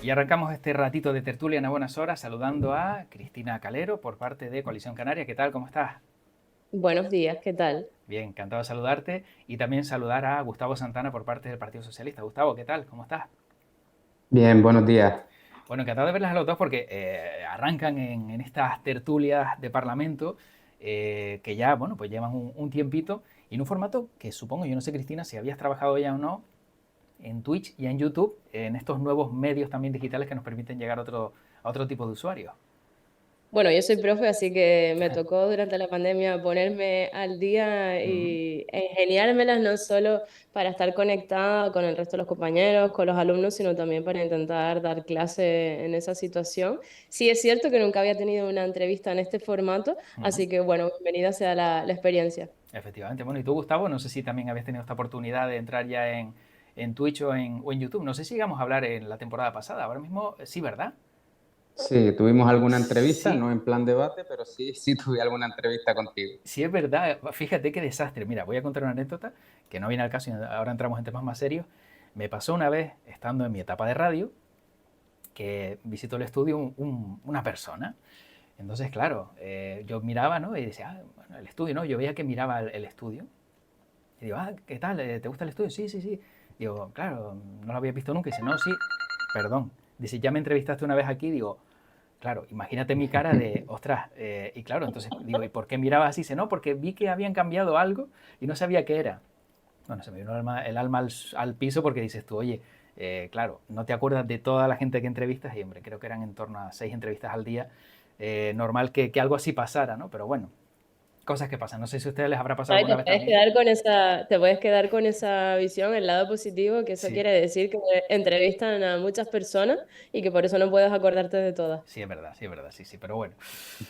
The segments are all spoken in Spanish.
Y arrancamos este ratito de tertulia en a buenas horas saludando a Cristina Calero por parte de Coalición Canaria. ¿Qué tal? ¿Cómo estás? Buenos días, ¿qué tal? Bien, encantado de saludarte. Y también saludar a Gustavo Santana por parte del Partido Socialista. Gustavo, ¿qué tal? ¿Cómo estás? Bien, buenos días. Bueno, encantado de verlas a los dos porque arrancan en estas tertulias de Parlamento que ya, bueno, pues llevan un tiempito y en un formato que supongo, yo no sé, Cristina, si habías trabajado ya o no, en Twitch y en YouTube, en estos nuevos medios también digitales que nos permiten llegar a otro tipo de usuarios. Bueno, yo soy profe, así que me tocó durante la pandemia ponerme al día Mm. y ingeniármelas no solo para estar conectada con el resto de los compañeros, con los alumnos, sino también para intentar dar clase en esa situación. Sí, es cierto que nunca había tenido una entrevista en este formato, Ujú. así que bueno, bienvenida sea la experiencia. Efectivamente. Bueno, y tú, Gustavo, no sé si también habías tenido esta oportunidad de entrar ya en Twitch o en YouTube. No sé si llegamos a hablar en la temporada pasada. Ahora mismo, sí, ¿verdad? Sí, tuvimos alguna entrevista, Sí, no en plan debate, pero sí tuve alguna entrevista contigo. sí es verdad. Fíjate qué desastre. Mira, voy a contar una anécdota que no viene al caso y ahora entramos en temas más serios. Me pasó una vez, estando en mi etapa de radio, que visitó el estudio una persona. Entonces, claro, yo miraba, ¿no? Y decía, ah, bueno, el estudio, ¿no? Yo veía que miraba el estudio. Y digo, ah, ¿qué tal? ¿Te gusta el estudio? Sí, sí, sí. Digo, claro, no lo había visto nunca. Y dice, no, sí, perdón. Dice, ya me entrevistaste una vez aquí. Digo, claro, imagínate mi cara de, ostras. Y claro, entonces digo, ¿y por qué miraba así? Dice, no, porque vi que habían cambiado algo y no sabía qué era. Bueno, se me vino el alma al piso porque dices tú, oye, claro, no te acuerdas de toda la gente que entrevistas y, hombre, creo que eran en torno a 6 entrevistas al día. Normal que algo así pasara, ¿no? Pero bueno, cosas que pasan. No sé si a ustedes les habrá pasado Ay, alguna te vez puedes también. quedar con te puedes quedar con esa visión, el lado positivo, que eso Sí, quiere decir que entrevistan a muchas personas y que por eso no puedes acordarte de todas. sí, es verdad, sí, sí, pero bueno.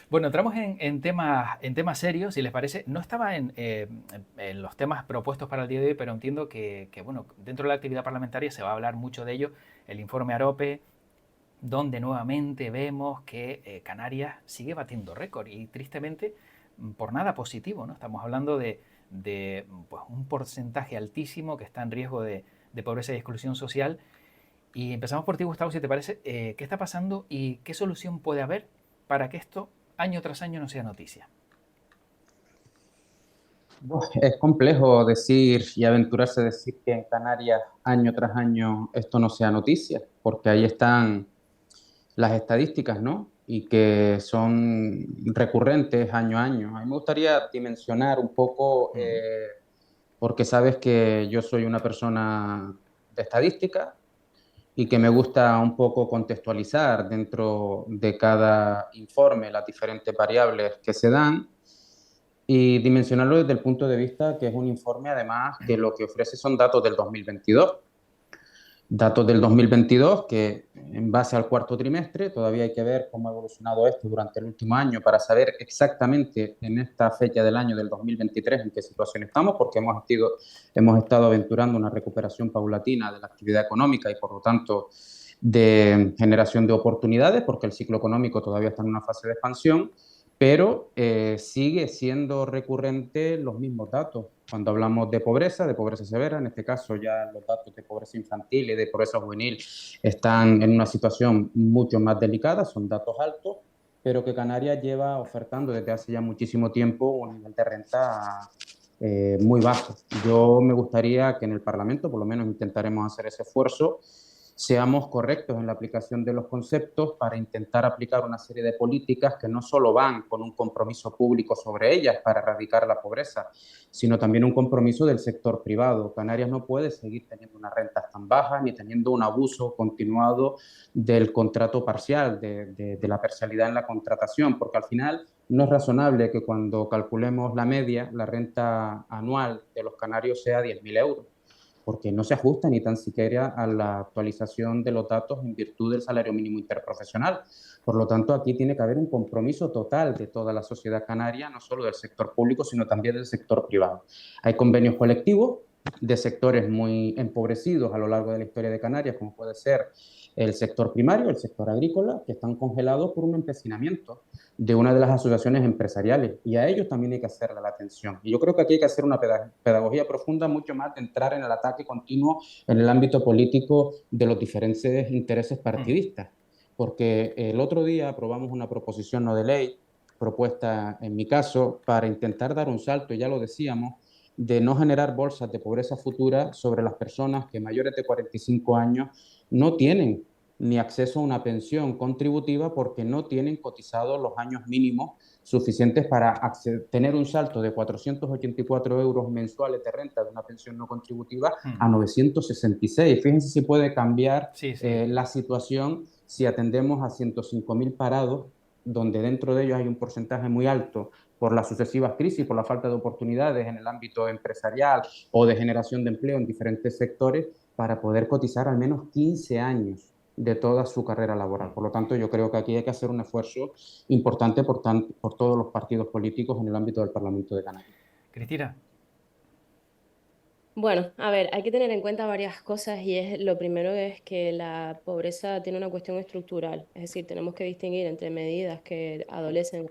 Bueno, entramos en temas serios, si les parece. No estaba en los temas propuestos para el día de hoy, pero entiendo bueno, dentro de la actividad parlamentaria se va a hablar mucho de ello. El informe AROPE, donde nuevamente vemos que Canarias sigue batiendo récord y tristemente por nada positivo, ¿no? Estamos hablando de pues, un porcentaje altísimo que está en riesgo de pobreza y exclusión social. Y empezamos por ti, Gustavo, si te parece, ¿qué está pasando y qué solución puede haber para que esto año tras año no sea noticia? Es complejo decir y aventurarse a decir que en Canarias año tras año esto no sea noticia, porque ahí están las estadísticas, ¿no? Y que son recurrentes año a año. A mí me gustaría dimensionar un poco, Uh -huh. porque sabes que yo soy una persona de estadística y que me gusta un poco contextualizar dentro de cada informe las diferentes variables que se dan y dimensionarlo desde el punto de vista que es un informe además que lo que ofrece son datos del 2022. Datos del 2022 que en base al cuarto trimestre, todavía hay que ver cómo ha evolucionado esto durante el último año para saber exactamente en esta fecha del año del 2023 en qué situación estamos, porque hemos estado aventurando una recuperación paulatina de la actividad económica y por lo tanto de generación de oportunidades, porque el ciclo económico todavía está en una fase de expansión, pero sigue siendo recurrente los mismos datos. Cuando hablamos de pobreza severa, en este caso ya los datos de pobreza infantil y de pobreza juvenil están en una situación mucho más delicada, son datos altos, pero que Canarias lleva ofertando desde hace ya muchísimo tiempo un nivel de renta muy bajo. Yo me gustaría que en el Parlamento, por lo menos intentaremos hacer ese esfuerzo, seamos correctos en la aplicación de los conceptos para intentar aplicar una serie de políticas que no solo van con un compromiso público sobre ellas para erradicar la pobreza, sino también un compromiso del sector privado. Canarias no puede seguir teniendo unas rentas tan bajas ni teniendo un abuso continuado del contrato parcial, de la parcialidad en la contratación, porque al final no es razonable que cuando calculemos la media, la renta anual de los canarios sea 10.000 euros porque no se ajusta ni tan siquiera a la actualización de los datos en virtud del salario mínimo interprofesional. Por lo tanto, aquí tiene que haber un compromiso total de toda la sociedad canaria, no solo del sector público, sino también del sector privado. Hay convenios colectivos de sectores muy empobrecidos a lo largo de la historia de Canarias, como puede ser el sector primario, el sector agrícola, que están congelados por un empecinamiento de una de las asociaciones empresariales, y a ellos también hay que hacerle la atención. Y yo creo que aquí hay que hacer una pedagogía profunda, mucho más de entrar en el ataque continuo en el ámbito político de los diferentes intereses partidistas, porque el otro día aprobamos una proposición no de ley, propuesta en mi caso, para intentar dar un salto, y ya lo decíamos, de no generar bolsas de pobreza futura sobre las personas que mayores de 45 años no tienen ni acceso a una pensión contributiva porque no tienen cotizados los años mínimos suficientes para tener un salto de 484 euros mensuales de renta de una pensión no contributiva a 966. Fíjense si puede cambiar Sí, sí. la situación si atendemos a 105.000 parados, donde dentro de ellos hay un porcentaje muy alto por las sucesivas crisis, por la falta de oportunidades en el ámbito empresarial o de generación de empleo en diferentes sectores, para poder cotizar al menos 15 años de toda su carrera laboral. Por lo tanto, yo creo que aquí hay que hacer un esfuerzo importante por todos los partidos políticos en el ámbito del Parlamento de Canarias. Cristina. Bueno, a ver, hay que tener en cuenta varias cosas y lo primero es que la pobreza tiene una cuestión estructural, es decir, tenemos que distinguir entre medidas que adolecen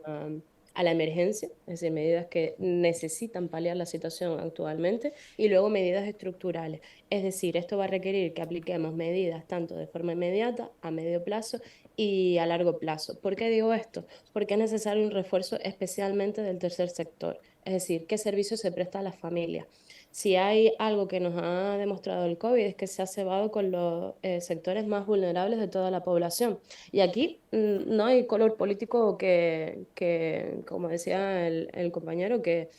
a la emergencia, es decir, medidas que necesitan paliar la situación actualmente y luego medidas estructurales, es decir, esto va a requerir que apliquemos medidas tanto de forma inmediata, a medio plazo y a largo plazo. ¿Por qué digo esto? Porque es necesario un refuerzo especialmente del tercer sector, es decir, qué servicio se presta a las familias. Si hay algo que nos ha demostrado el COVID es que se ha cebado con los sectores más vulnerables de toda la población. Y aquí no hay color político como decía el compañero, que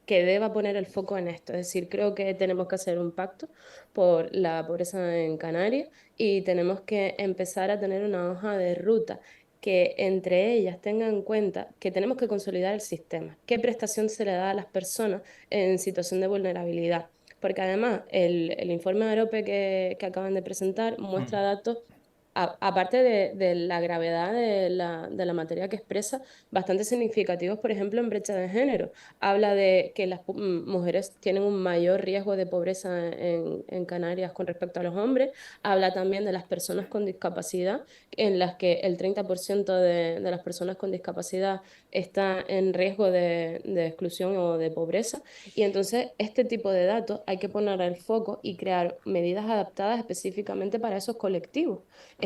deba poner el foco en esto. Es decir, creo que tenemos que hacer un pacto por la pobreza en Canarias y tenemos que empezar a tener una hoja de ruta que entre ellas tenga en cuenta que tenemos que consolidar el sistema, qué prestación se le da a las personas en situación de vulnerabilidad. Porque además el informe de AROPE que acaban de presentar muestra datos aparte de la gravedad de la materia que expresa, bastante significativos, por ejemplo, en brecha de género. Habla de que las mujeres tienen un mayor riesgo de pobreza en Canarias con respecto a los hombres. Habla también de las personas con discapacidad, en las que el 30% de las personas con discapacidad está en riesgo de exclusión o de pobreza. Y entonces, este tipo de datos hay que poner el foco y crear medidas adaptadas específicamente para esos colectivos.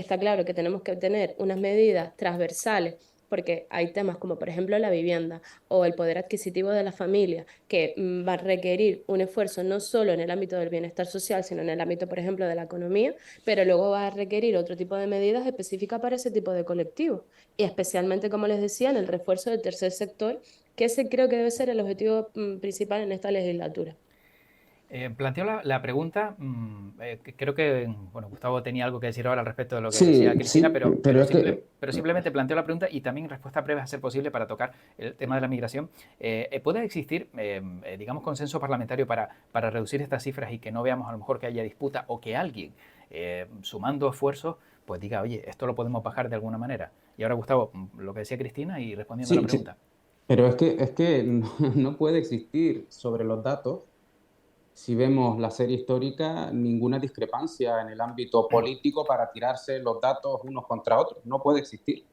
Está claro que tenemos que tener unas medidas transversales porque hay temas como por ejemplo la vivienda o el poder adquisitivo de la familia que va a requerir un esfuerzo no solo en el ámbito del bienestar social, sino en el ámbito, por ejemplo, de la economía, pero luego va a requerir otro tipo de medidas específicas para ese tipo de colectivos. Y especialmente, como les decía, en el refuerzo del tercer sector, que ese creo que debe ser el objetivo principal en esta legislatura. Planteo la pregunta, creo que bueno, Gustavo tenía algo que decir ahora al respecto de lo que decía Sí, Cristina, sí, pero es que pero simplemente planteo la pregunta y también respuesta breve a ser posible para tocar el tema de la migración. ¿Puede existir, digamos, consenso parlamentario para reducir estas cifras y que no veamos a lo mejor que haya disputa o que alguien, sumando esfuerzos, pues diga, oye, esto lo podemos bajar de alguna manera? Y ahora, Gustavo, lo que decía Cristina y respondiendo a la sí, sí, pregunta. pero es que no, no puede existir sobre los datos. Si vemos la serie histórica, ninguna discrepancia en el ámbito político para tirarse los datos unos contra otros. No puede existir,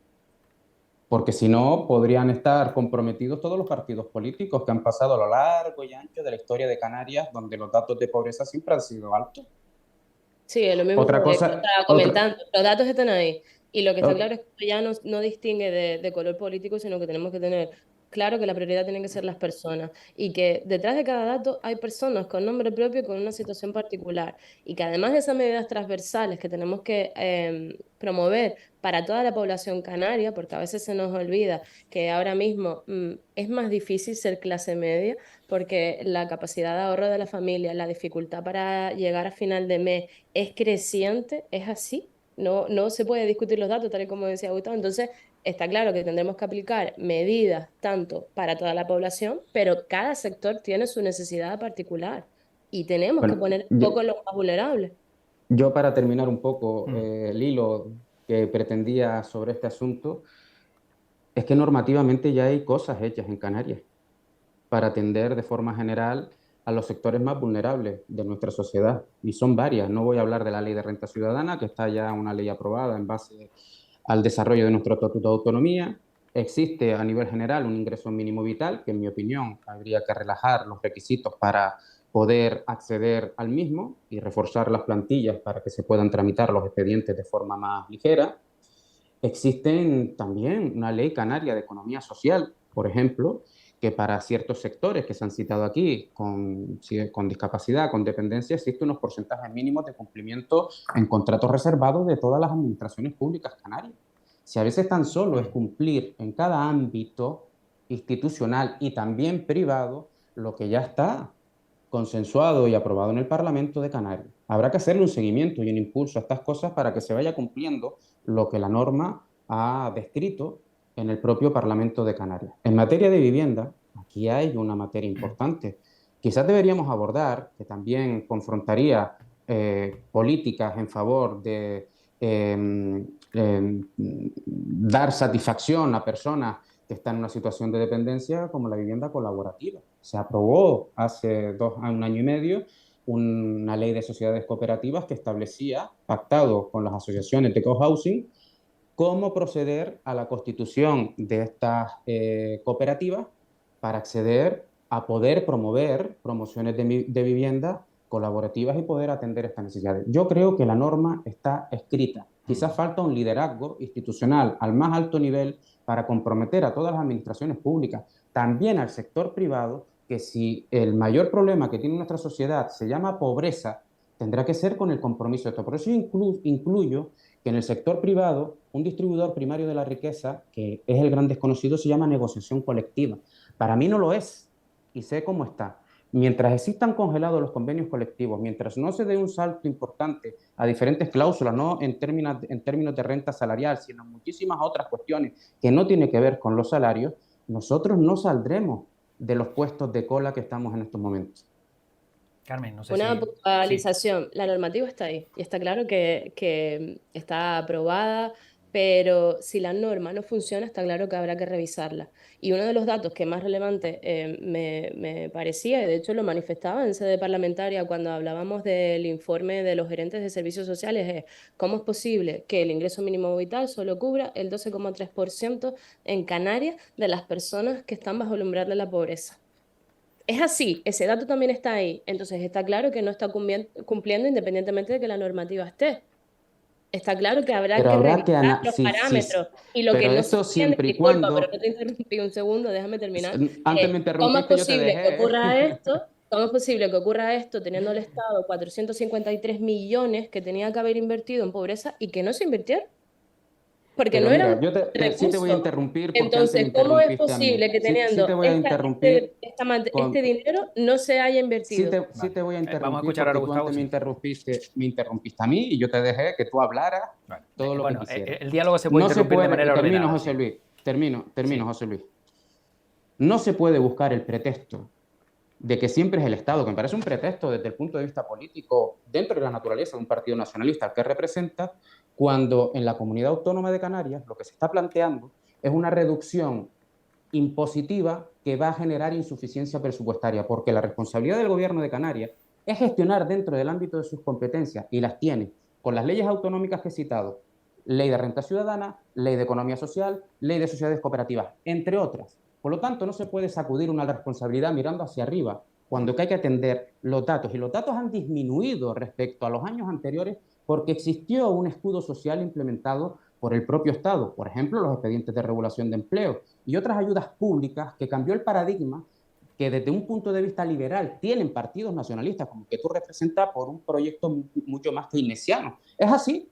porque si no, podrían estar comprometidos todos los partidos políticos que han pasado a lo largo y ancho de la historia de Canarias, donde los datos de pobreza siempre han sido altos. Sí, es lo mismo Otra que cosa, estaba otra, comentando. Los datos están ahí. Y lo que está ot- claro es que ya no distingue de color político, sino que tenemos que tener claro que la prioridad tienen que ser las personas. Y que detrás de cada dato hay personas con nombre propio y con una situación particular. Y que además de esas medidas transversales que tenemos que promover para toda la población canaria, porque a veces se nos olvida que ahora mismo es más difícil ser clase media porque la capacidad de ahorro de la familia, la dificultad para llegar a final de mes es creciente, es así. No se puede discutir los datos, tal y como decía Gustavo. Entonces, está claro que tendremos que aplicar medidas tanto para toda la población, pero cada sector tiene su necesidad particular y tenemos que bueno, poner yo, foco en los más vulnerables. yo para terminar un poco Mm. el hilo que pretendía sobre este asunto, es que normativamente ya hay cosas hechas en Canarias para atender de forma general a los sectores más vulnerables de nuestra sociedad. Y son varias. No voy a hablar de la ley de renta ciudadana, que está ya una ley aprobada en base al desarrollo de nuestro estatuto de autonomía. Existe a nivel general un ingreso mínimo vital, que en mi opinión habría que relajar los requisitos para poder acceder al mismo y reforzar las plantillas para que se puedan tramitar los expedientes de forma más ligera. Existen también una ley canaria de economía social, por ejemplo, que para ciertos sectores que se han citado aquí, con discapacidad, con dependencia, existen unos porcentajes mínimos de cumplimiento en contratos reservados de todas las administraciones públicas canarias. Si a veces tan solo es cumplir en cada ámbito institucional y también privado lo que ya está consensuado y aprobado en el Parlamento de Canarias. Habrá que hacerle un seguimiento y un impulso a estas cosas para que se vaya cumpliendo lo que la norma ha descrito en el propio Parlamento de Canarias. En materia de vivienda, aquí hay una materia importante. Quizás deberíamos abordar, que también confrontaría políticas en favor de dar satisfacción a personas que están en una situación de dependencia, como la vivienda colaborativa. Se aprobó hace un año y medio una ley de sociedades cooperativas que establecía, pactado con las asociaciones de cohousing, cómo proceder a la constitución de estas cooperativas para acceder a poder promover promociones de vivienda colaborativas y poder atender estas necesidades. Yo creo que la norma está escrita. Quizás falta un liderazgo institucional al más alto nivel para comprometer a todas las administraciones públicas, también al sector privado, que si el mayor problema que tiene nuestra sociedad se llama pobreza, tendrá que ser con el compromiso de esto. Por eso incluyo que en el sector privado, un distribuidor primario de la riqueza, que es el gran desconocido, se llama negociación colectiva. Para mí no lo es, y sé cómo está. Mientras existan congelados los convenios colectivos, mientras no se dé un salto importante a diferentes cláusulas, no en términos de renta salarial, sino en muchísimas otras cuestiones que no tienen que ver con los salarios, nosotros no saldremos de los puestos de cola que estamos en estos momentos. Carmen, no sé Una si... puntualización. La normativa está ahí y está claro que está aprobada, pero si la norma no funciona, está claro que habrá que revisarla. Y uno de los datos que más relevante me parecía, y de hecho lo manifestaba en sede parlamentaria cuando hablábamos del informe de los gerentes de servicios sociales, es cómo es posible que el ingreso mínimo vital solo cubra el 12,3% en Canarias de las personas que están bajo el umbral de la pobreza. Es así, ese dato también está ahí. Entonces está claro que no está cumpliendo independientemente de que la normativa esté. Está claro que habrá Pero que habrá que revisar los sí, sí, parámetros. Y lo que pero no se eso entiende, siempre y disculpa, pero cuando, no te interrumpí un segundo, déjame terminar. antes me ¿Cómo es interrumpiste, yo te posible que dejé. ocurra esto? ¿Cómo es posible que ocurra esto teniendo el Estado 453 millones que tenía que haber invertido en pobreza y que no se invirtieron? Porque Pero no eran mira, sí te voy a recursos. interrumpir porque antes me Entonces, ¿cómo es interrumpiste a mí. posible que Sí te teniendo voy a interrumpir este dinero no se haya invertido? sí Vale. te voy a Vamos a interrumpir escuchar ahora a porque tú Gustavo, antes sí. me interrumpiste a mí y yo te dejé que tú hablaras Vale. todo lo que Bueno, quisieras. el diálogo se puede No se interrumpir de puede, y manera termino, ordenada, José sí. Luis, termino, Sí. José Luis. No se puede buscar el pretexto de que siempre es el Estado, que me parece un pretexto desde el punto de vista político dentro de la naturaleza de un partido nacionalista al que representa, cuando en la comunidad autónoma de Canarias lo que se está planteando es una reducción impositiva que va a generar insuficiencia presupuestaria, porque la responsabilidad del gobierno de Canarias es gestionar dentro del ámbito de sus competencias, y las tiene con las leyes autonómicas que he citado: ley de renta ciudadana, ley de economía social, ley de sociedades cooperativas, entre otras. Por lo tanto, no se puede sacudir una responsabilidad mirando hacia arriba, cuando hay que atender los datos. Y los datos han disminuido respecto a los años anteriores porque existió un escudo social implementado por el propio Estado, por ejemplo, los expedientes de regulación de empleo y otras ayudas públicas que cambió el paradigma que desde un punto de vista liberal tienen partidos nacionalistas como que tú representas por un proyecto mucho más keynesiano. Es así.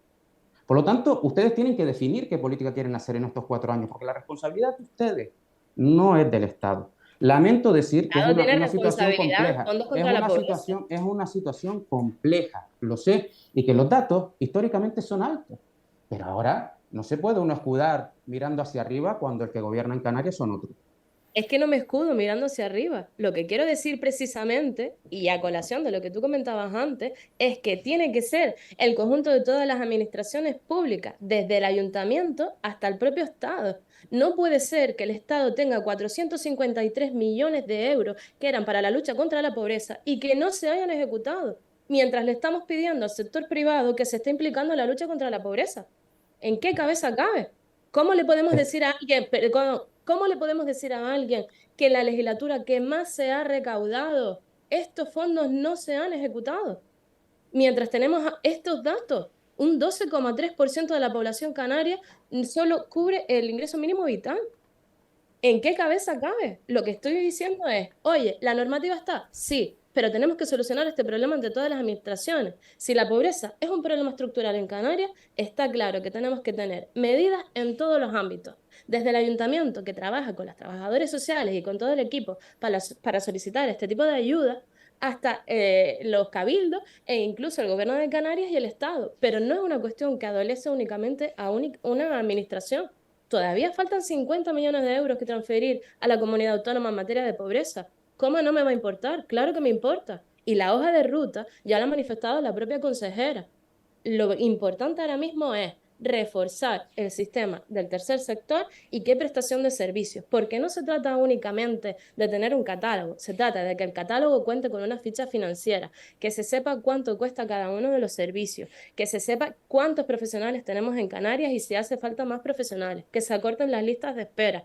Por lo tanto, ustedes tienen que definir qué política quieren hacer en estos 4 años, porque la responsabilidad de ustedes no es del Estado. Lamento decir que es El Estado tiene una situación responsabilidad en compleja, fondos contra la pobreza. es una situación compleja, lo sé, y que los datos históricamente son altos, pero ahora no se puede uno escudar mirando hacia arriba cuando el que gobierna en Canarias son otros. Es que no me escudo mirando hacia arriba. Lo que quiero decir precisamente, y a colación de lo que tú comentabas antes, es que tiene que ser el conjunto de todas las administraciones públicas, desde el ayuntamiento hasta el propio Estado. No puede ser que el Estado tenga 453 millones de euros que eran para la lucha contra la pobreza y que no se hayan ejecutado, mientras le estamos pidiendo al sector privado que se esté implicando en la lucha contra la pobreza. ¿En qué cabeza cabe? ¿Cómo le podemos decir a alguien, cómo le podemos decir a alguien que la legislatura que más se ha recaudado, estos fondos no se han ejecutado? Mientras tenemos estos datos, un 12,3% de la población canaria solo cubre el ingreso mínimo vital. ¿En qué cabeza cabe? Lo que estoy diciendo es, oye, ¿la normativa está? Sí, pero tenemos que solucionar este problema entre todas las administraciones. Si la pobreza es un problema estructural en Canarias, está claro que tenemos que tener medidas en todos los ámbitos. Desde el ayuntamiento, que trabaja con los trabajadores sociales y con todo el equipo para solicitar este tipo de ayuda, hasta los cabildos e incluso el gobierno de Canarias y el Estado. Pero no es una cuestión que adolece únicamente a una administración. Todavía faltan 50 millones de euros que transferir a la comunidad autónoma en materia de pobreza. ¿Cómo no me va a importar? Claro que me importa. Y la hoja de ruta ya la ha manifestado la propia consejera. Lo importante ahora mismo es reforzar el sistema del tercer sector y qué prestación de servicios, porque no se trata únicamente de tener un catálogo, se trata de que el catálogo cuente con una ficha financiera, que se sepa cuánto cuesta cada uno de los servicios, que se sepa cuántos profesionales tenemos en Canarias y si hace falta más profesionales, que se acorten las listas de espera.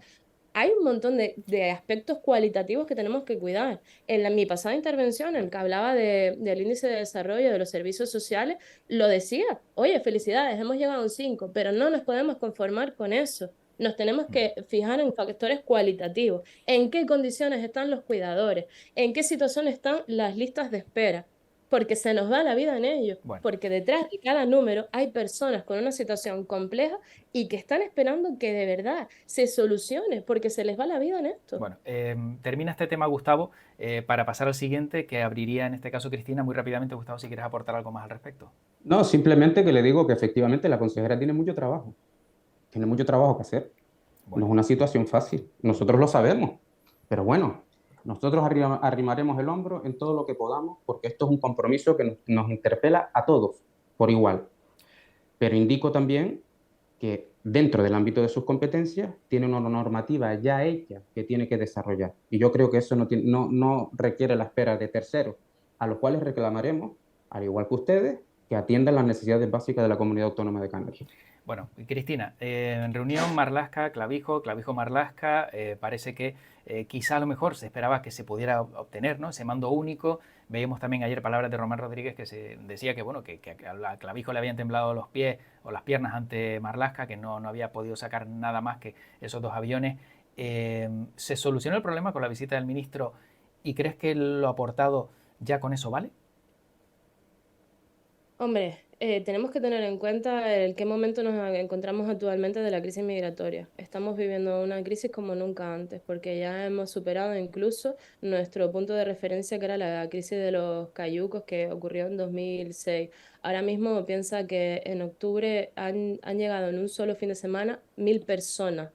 Hay un montón de aspectos cualitativos que tenemos que cuidar. Mi pasada intervención, en el que hablaba del índice de desarrollo de los servicios sociales, lo decía, oye, felicidades, hemos llegado a un 5, pero no nos podemos conformar con eso. Nos tenemos que fijar en factores cualitativos, en qué condiciones están los cuidadores, en qué situación están las listas de espera, porque se nos va la vida en ello, Bueno, porque detrás de cada número hay personas con una situación compleja y que están esperando que de verdad se solucione, porque se les va la vida en esto. bueno, termina este tema, Gustavo, para pasar al siguiente, que abriría en este caso Cristina. Muy rápidamente, Gustavo, si quieres aportar algo más al respecto. No, simplemente que le digo que efectivamente la consejera tiene mucho trabajo que hacer. No Bueno, es una situación fácil, nosotros lo sabemos, pero bueno, nosotros arrimaremos el hombro en todo lo que podamos porque esto es un compromiso que nos interpela a todos por igual. Pero indico también que dentro del ámbito de sus competencias tiene una normativa ya hecha que tiene que desarrollar. Y yo creo que eso no requiere la espera de terceros, a los cuales reclamaremos, al igual que ustedes, que atiendan las necesidades básicas de la Comunidad Autónoma de Canarias. bueno, Cristina, en reunión Marlaska, Clavijo, Clavijo Marlaska, parece que quizá a lo mejor se esperaba que se pudiera obtener, ¿no?, ese mando único. Veíamos también ayer palabras de Román Rodríguez que se decía que, bueno, que a Clavijo le habían temblado los pies o las piernas ante Marlaska, que no había podido sacar nada más que esos dos aviones. ¿Se solucionó el problema con la visita del ministro y crees que lo aportado ya con eso vale? Hombre, tenemos que tener en cuenta el qué momento nos encontramos actualmente de la crisis migratoria. Estamos viviendo una crisis como nunca antes, porque ya hemos superado incluso nuestro punto de referencia, que era la crisis de los cayucos que ocurrió en 2006. Ahora mismo piensa que en octubre han llegado en un solo fin de semana 1.000 personas.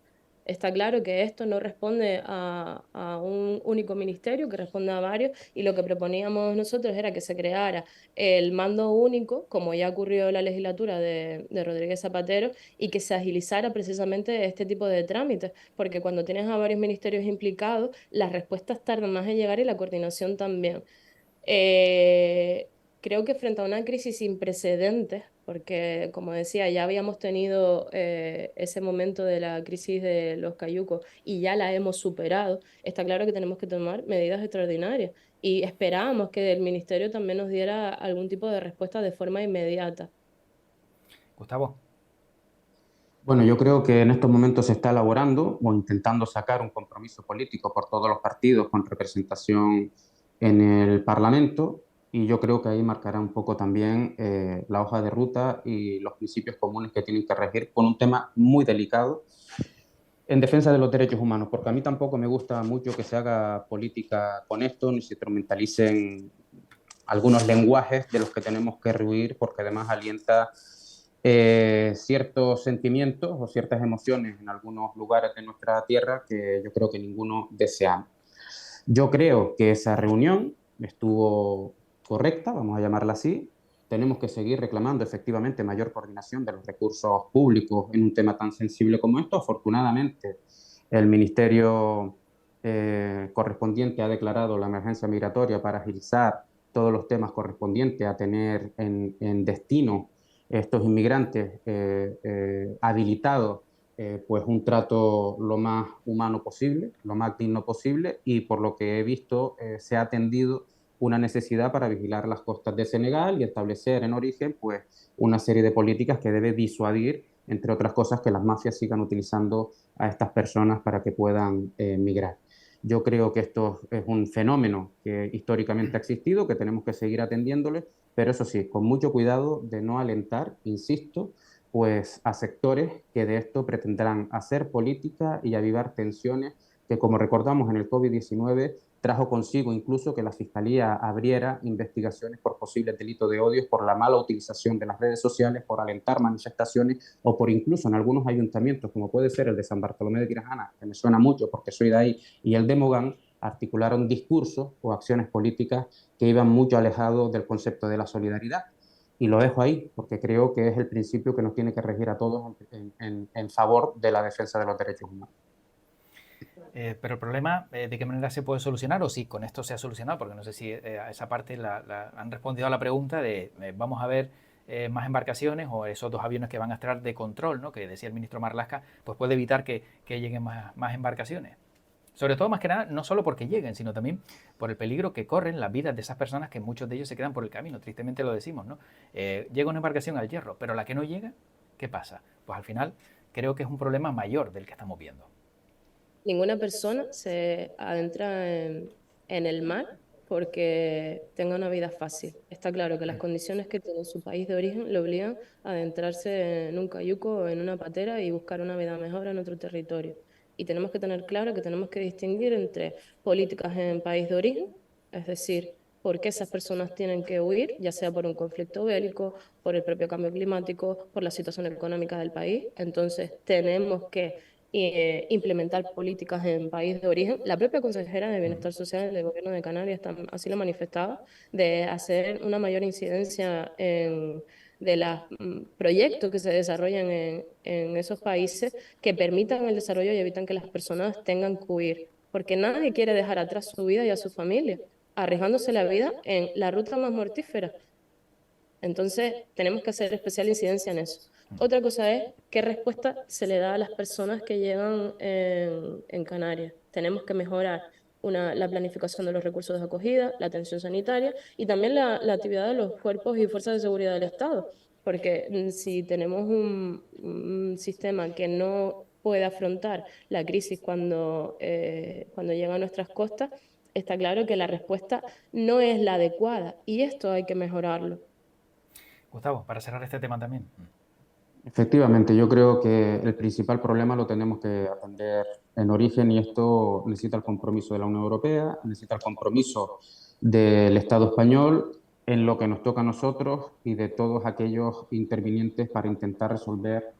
Está claro que esto no responde a un único ministerio, que responde a varios, y lo que proponíamos nosotros era que se creara el mando único, como ya ocurrió en la legislatura de Rodríguez Zapatero, y que se agilizara precisamente este tipo de trámites, porque cuando tienes a varios ministerios implicados, las respuestas tardan más en llegar y la coordinación también. Eh, Creo que frente a una crisis sin precedentes, porque como decía, ya habíamos tenido ese momento de la crisis de los cayucos y ya la hemos superado, está claro que tenemos que tomar medidas extraordinarias y esperábamos que el ministerio también nos diera algún tipo de respuesta de forma inmediata. Gustavo. Bueno, yo creo que en estos momentos se está elaborando o intentando sacar un compromiso político por todos los partidos con representación en el Parlamento y yo creo que ahí marcará un poco también la hoja de ruta y los principios comunes que tienen que regir con un tema muy delicado en defensa de los derechos humanos, porque a mí tampoco me gusta mucho que se haga política con esto ni se instrumentalicen algunos lenguajes de los que tenemos que rehuir porque además alienta ciertos sentimientos o ciertas emociones en algunos lugares de nuestra tierra que yo creo que ninguno deseamos. Yo creo que esa reunión estuvo correcta, vamos a llamarla así. Tenemos que seguir reclamando efectivamente mayor coordinación de los recursos públicos en un tema tan sensible como esto. Afortunadamente, el Ministerio correspondiente ha declarado la emergencia migratoria para agilizar todos los temas correspondientes a tener en destino estos inmigrantes habilitados pues un trato lo más humano posible, lo más digno posible, y por lo que he visto se ha atendido una necesidad para vigilar las costas de Senegal y establecer en origen pues una serie de políticas que debe disuadir, entre otras cosas, que las mafias sigan utilizando a estas personas para que puedan migrar. Yo creo que esto es un fenómeno que históricamente ha existido, que tenemos que seguir atendiéndole, pero eso sí, con mucho cuidado de no alentar, insisto, pues a sectores que de esto pretenderán hacer política y avivar tensiones que, como recordamos en el COVID-19, trajo consigo incluso que la Fiscalía abriera investigaciones por posibles delitos de odio, por la mala utilización de las redes sociales, por alentar manifestaciones o por incluso en algunos ayuntamientos, como puede ser el de San Bartolomé de Tirajana, que me suena mucho porque soy de ahí, y el de Mogán, articularon discursos o acciones políticas que iban mucho alejados del concepto de la solidaridad. Y lo dejo ahí porque creo que es el principio que nos tiene que regir a todos en favor de la defensa de los derechos humanos. Pero el problema, ¿de qué manera se puede solucionar? O si con esto se ha solucionado, porque no sé si a esa parte han respondido a la pregunta de vamos a ver más embarcaciones o esos 2 aviones que van a estar de control, ¿no? Que decía el ministro Marlaska, pues puede evitar que lleguen más embarcaciones. Sobre todo, más que nada, no solo porque lleguen, sino también por el peligro que corren las vidas de esas personas, que muchos de ellos se quedan por el camino. Tristemente lo decimos, ¿no? Llega una embarcación al Hierro, pero la que no llega, ¿qué pasa? Pues al final creo que es un problema mayor del que estamos viendo. Ninguna persona se adentra en el mar porque tenga una vida fácil. Está claro que las condiciones que tiene su país de origen le obligan a adentrarse en un cayuco o en una patera y buscar una vida mejor en otro territorio. Y tenemos que tener claro que tenemos que distinguir entre políticas en país de origen, es decir, por qué esas personas tienen que huir, ya sea por un conflicto bélico, por el propio cambio climático, por la situación económica del país. Entonces, tenemos que implementar políticas en país de origen. La propia consejera de Bienestar Social del Gobierno de Canarias así lo manifestaba, de hacer una mayor incidencia de los proyectos que se desarrollan en esos países que permitan el desarrollo y evitan que las personas tengan que huir, porque nadie quiere dejar atrás su vida y a su familia, arriesgándose la vida en la ruta más mortífera. Entonces, tenemos que hacer especial incidencia en eso. Otra cosa es qué respuesta se le da a las personas que llegan en Canarias. Tenemos que mejorar la planificación de los recursos de acogida, la atención sanitaria y también la actividad de los cuerpos y fuerzas de seguridad del Estado. Porque si tenemos un sistema que no puede afrontar la crisis cuando llega a nuestras costas, está claro que la respuesta no es la adecuada y esto hay que mejorarlo. Gustavo, para cerrar este tema también. Efectivamente, yo creo que el principal problema lo tenemos que atender en origen y esto necesita el compromiso de la Unión Europea, necesita el compromiso del Estado español en lo que nos toca a nosotros y de todos aquellos intervinientes para intentar resolver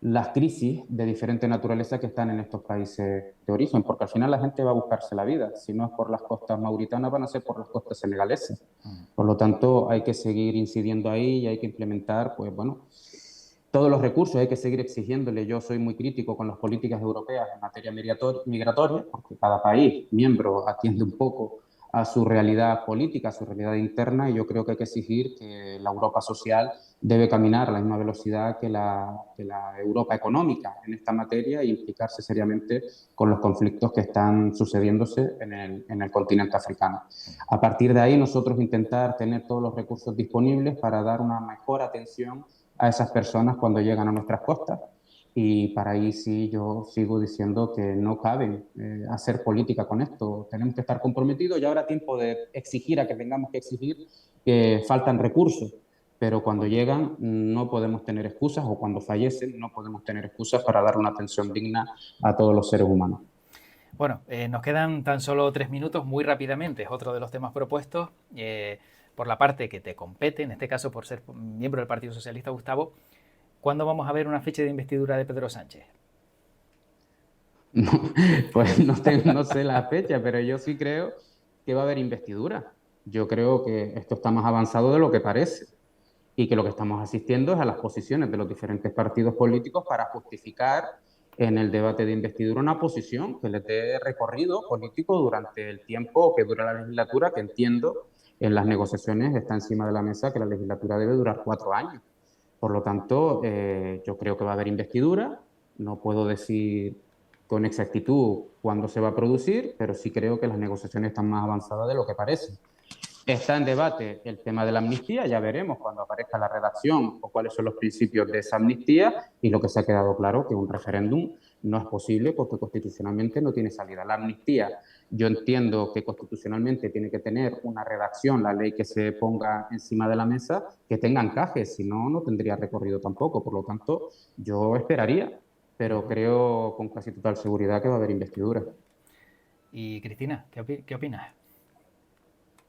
las crisis de diferente naturaleza que están en estos países de origen, porque al final la gente va a buscarse la vida, si no es por las costas mauritanas van a ser por las costas senegalesas. Por lo tanto, hay que seguir incidiendo ahí y hay que implementar, pues bueno, todos los recursos, hay que seguir exigiéndole. Yo soy muy crítico con las políticas europeas en materia migratoria, porque cada país miembro atiende un poco a su realidad política, a su realidad interna, y yo creo que hay que exigir que la Europa social debe caminar a la misma velocidad que la Europa económica en esta materia e implicarse seriamente con los conflictos que están sucediéndose en el continente africano. A partir de ahí, nosotros intentar tener todos los recursos disponibles para dar una mejor atención a esas personas cuando llegan a nuestras costas. Y para ahí sí yo sigo diciendo que no cabe hacer política con esto. Tenemos que estar comprometidos. Ya habrá tiempo de exigir a que tengamos que exigir que faltan recursos. Pero cuando llegan no podemos tener excusas o cuando fallecen no podemos tener excusas para dar una atención digna a todos los seres humanos. Bueno, nos quedan tan solo 3 minutos, muy rápidamente. Es otro de los temas propuestos. Por la parte que te compete, en este caso por ser miembro del Partido Socialista, Gustavo, ¿Cuándo vamos a ver una fecha de investidura de Pedro Sánchez? No, pues no sé la fecha, pero yo sí creo que va a haber investidura. Yo creo que esto está más avanzado de lo que parece y que lo que estamos asistiendo es a las posiciones de los diferentes partidos políticos para justificar en el debate de investidura una posición que les dé recorrido político durante el tiempo que dura la legislatura, que entiendo en las negociaciones está encima de la mesa que la legislatura debe durar 4 años. Por lo tanto, yo creo que va a haber investidura. No puedo decir con exactitud cuándo se va a producir, pero sí creo que las negociaciones están más avanzadas de lo que parece. Está en debate el tema de la amnistía, ya veremos cuando aparezca la redacción o cuáles son los principios de esa amnistía, y lo que se ha quedado claro que un referéndum no es posible porque constitucionalmente no tiene salida. La amnistía, yo entiendo que constitucionalmente tiene que tener una redacción, la ley que se ponga encima de la mesa, que tenga encaje, si no, no tendría recorrido tampoco. Por lo tanto, yo esperaría, pero creo con casi total seguridad que va a haber investidura. Y Cristina, ¿qué opinas?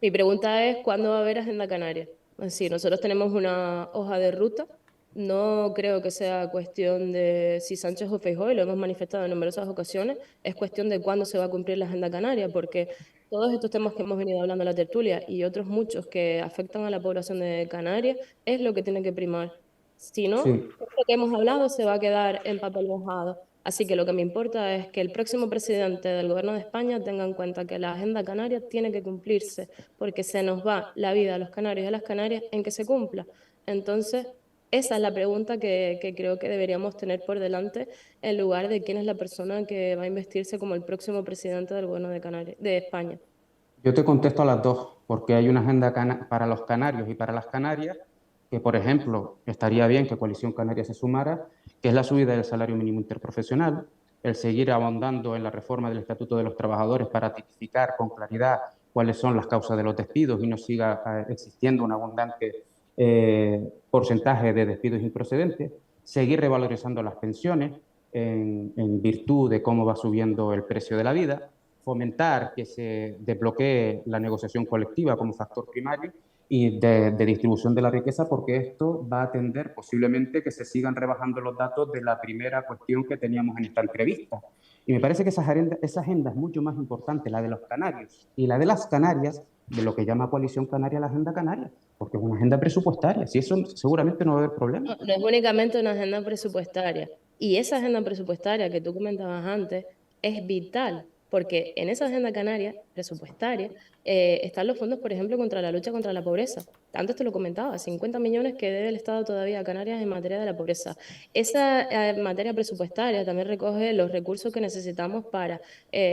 Mi pregunta es, ¿cuándo va a haber Agenda Canaria? Es decir, nosotros tenemos una hoja de ruta. No creo que sea cuestión de si Sánchez o Feijóo, y lo hemos manifestado en numerosas ocasiones, es cuestión de cuándo se va a cumplir la Agenda Canaria, porque todos estos temas que hemos venido hablando en la tertulia y otros muchos que afectan a la población de Canarias es lo que tiene que primar. Si no, Sí, esto que hemos hablado se va a quedar en papel mojado. Así que lo que me importa es que el próximo presidente del Gobierno de España tenga en cuenta que la Agenda Canaria tiene que cumplirse, porque se nos va la vida a los canarios y a las canarias en que se cumpla. Entonces, esa es la pregunta que creo que deberíamos tener por delante en lugar de quién es la persona que va a investirse como el próximo presidente del Gobierno de Canarias, de España. yo te contesto a las dos, porque hay una agenda para los canarios y para las Canarias, que por ejemplo estaría bien que Coalición Canaria se sumara, que es la subida del salario mínimo interprofesional, el seguir ahondando en la reforma del Estatuto de los Trabajadores para tipificar con claridad cuáles son las causas de los despidos y no siga existiendo un abundante porcentaje de despidos improcedentes, seguir revalorizando las pensiones en virtud de cómo va subiendo el precio de la vida, fomentar que se desbloquee la negociación colectiva como factor primario y de distribución de la riqueza, porque esto va a tender posiblemente que se sigan rebajando los datos de la primera cuestión que teníamos en esta entrevista. Y me parece que esa agenda es mucho más importante, la de los canarios y la de las Canarias, de lo que llama Coalición Canaria la Agenda Canaria, porque es una agenda presupuestaria. Si eso seguramente no va a haber problema. No, no es únicamente una agenda presupuestaria. Y esa agenda presupuestaria que tú comentabas antes es vital, porque en esa agenda canaria presupuestaria están los fondos, por ejemplo, contra la lucha contra la pobreza. Antes te lo comentaba, 50 millones que debe el Estado todavía a Canarias en materia de la pobreza. Esa materia presupuestaria también recoge los recursos que necesitamos para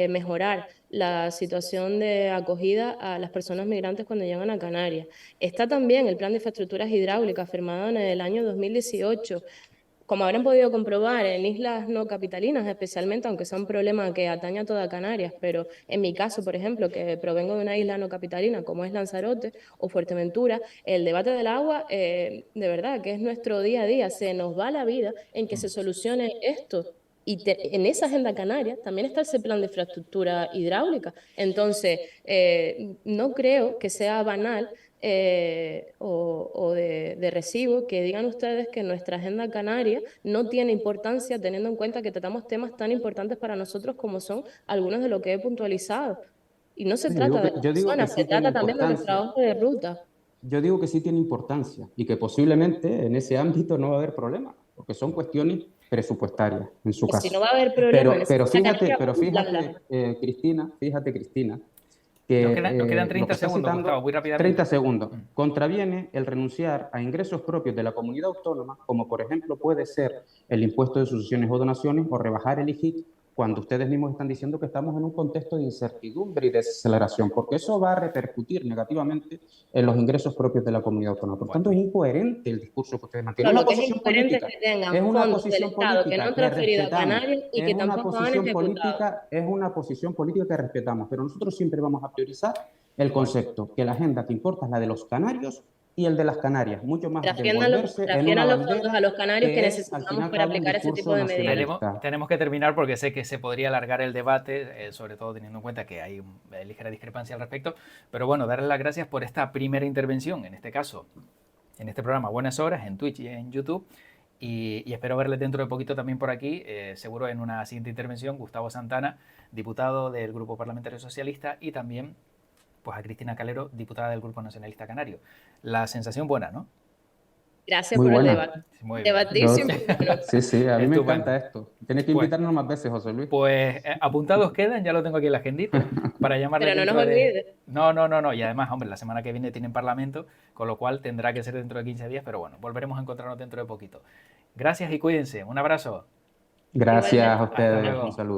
mejorar la situación de acogida a las personas migrantes cuando llegan a Canarias. Está también el Plan de Infraestructuras Hidráulicas firmado en el año 2018. Como habrán podido comprobar, en islas no capitalinas especialmente, aunque sea un problema que atañe a toda Canarias, pero en mi caso, por ejemplo, que provengo de una isla no capitalina como es Lanzarote o Fuerteventura, el debate del agua, de verdad, que es nuestro día a día, se nos va la vida en que se solucione esto. Y en esa agenda canaria también está ese plan de infraestructura hidráulica. Entonces, no creo que sea banal o de recibo que digan ustedes que nuestra agenda canaria no tiene importancia teniendo en cuenta que tratamos temas tan importantes para nosotros como son algunos de lo que he puntualizado. Y no se trata de las Yo digo que personas, se sí tiene trata también de nuestra importancia. hoja de ruta. Yo digo que sí tiene importancia y que posiblemente en ese ámbito no va a haber problema, porque son cuestiones presupuestarias en su Pues si no caso. va a haber problema en esa agenda canaria, cúmplanla. Cristina, que Nos quedan lo que 30 está segundos, Gustavo, citando, muy 30 rápidamente. segundos, contraviene el renunciar a ingresos propios de la comunidad autónoma, como por ejemplo puede ser el impuesto de sucesiones o donaciones o rebajar el IGIC, cuando ustedes mismos están diciendo que estamos en un contexto de incertidumbre y desaceleración, porque eso va a repercutir negativamente en los ingresos propios de la comunidad autónoma. Por Bueno, tanto, es incoherente el discurso que ustedes mantienen. Pero Es una lo que es posición incoherente es política, que es tengan una fondos del posición Estado que no política han que transferido a respetamos, Canarias y es que una tampoco han posición ejecutado. política, es una posición política que respetamos, pero nosotros siempre vamos a priorizar el bueno, concepto que la agenda que importa es la de los canarios y el de las Canarias, mucho más de envolverse en una Transfieran los fondos a bandera los canarios que que es, al fin y necesitamos al para cabo, un aplicar ese tipo discurso de medidas. nacionalista. tenemos que terminar porque sé que se podría alargar el debate, sobre todo teniendo en cuenta que hay ligera discrepancia al respecto. Pero bueno, darles las gracias por esta primera intervención, en este caso, en este programa Buenas Horas, en Twitch y en YouTube. y espero verles dentro de poquito también por aquí, seguro en una siguiente intervención, Gustavo Santana, diputado del Grupo Parlamentario Socialista, y también pues a Cristina Calero, diputada del Grupo Nacionalista Canario. La sensación buena, ¿no? Gracias Muy por el buena. debate. Muy bien. Debatir Yo, siempre es bueno. sí, sí, a mí me Estupendo. encanta esto. Tienes que Pues, invitarnos más veces, José Luis. pues apuntados quedan, ya lo tengo aquí en la agendita, para llamarles Pero no nos dentro de... olvides. No, no, no, no. Y además, hombre, la semana que viene tienen Parlamento, con lo cual tendrá que ser dentro de 15 días, pero bueno, volveremos a encontrarnos dentro de poquito. Gracias y cuídense. Un abrazo. Gracias a Igualmente. Hasta ustedes. Un luego. saludo.